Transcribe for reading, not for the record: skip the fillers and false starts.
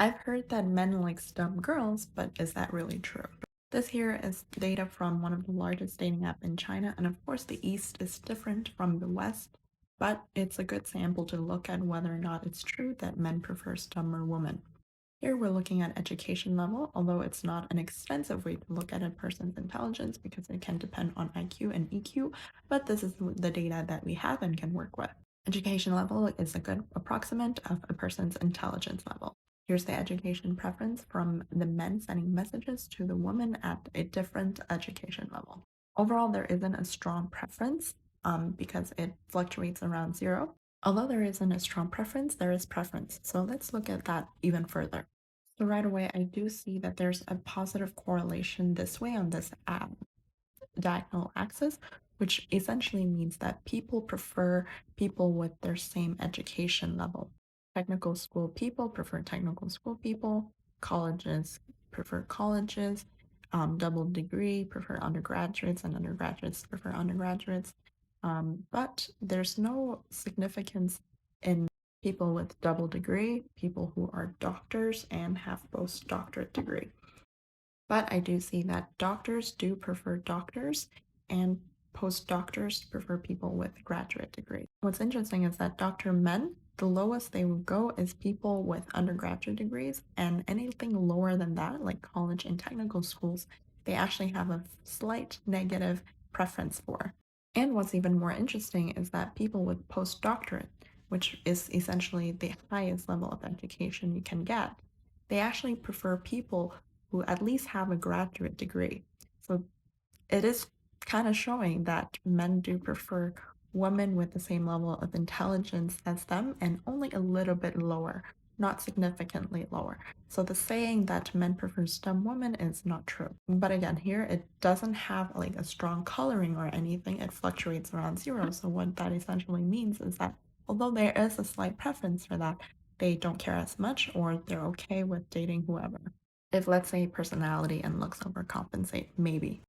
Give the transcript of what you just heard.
I've heard that men like dumb girls, but is that really true? This here is data from one of the largest dating app in China, and of course the East is different from the West, but it's a good sample to look at whether or not it's true that men prefer dumber women. Here we're looking at education level, although it's not an extensive way to look at a person's intelligence because it can depend on IQ and EQ, but this is the data that we have and can work with. Education level is a good approximate of a person's intelligence level. Here's the education preference from the men sending messages to the woman at a different education level. Overall, there isn't a strong preference because it fluctuates around zero. Although there isn't a strong preference, there is preference. So let's look at that even further. So right away, I do see that there's a positive correlation this way on this diagonal axis, which essentially means that people prefer people with their same education level. Technical school people prefer technical school people, colleges prefer colleges, double degree prefer undergraduates, and undergraduates prefer undergraduates. But there's no significance in people with double degree, people who are doctors and have postdoctorate degree. But I do see that doctors do prefer doctors and postdoctors prefer people with graduate degree. What's interesting is that doctor men, the lowest they will go is people with undergraduate degrees, and anything lower than that, like college and technical schools, they actually have a slight negative preference for. And what's even more interesting is that people with postdoctorate, which is essentially the highest level of education you can get, they actually prefer people who at least have a graduate degree. So it is kind of showing that men do prefer women with the same level of intelligence as them and only a little bit lower, not significantly lower. So the saying that men prefer dumb women is not true. But again, here it doesn't have like a strong coloring or anything. It fluctuates around zero. So what that essentially means is that although there is a slight preference for that, they don't care as much or they're okay with dating whoever. If let's say personality and looks overcompensate, maybe.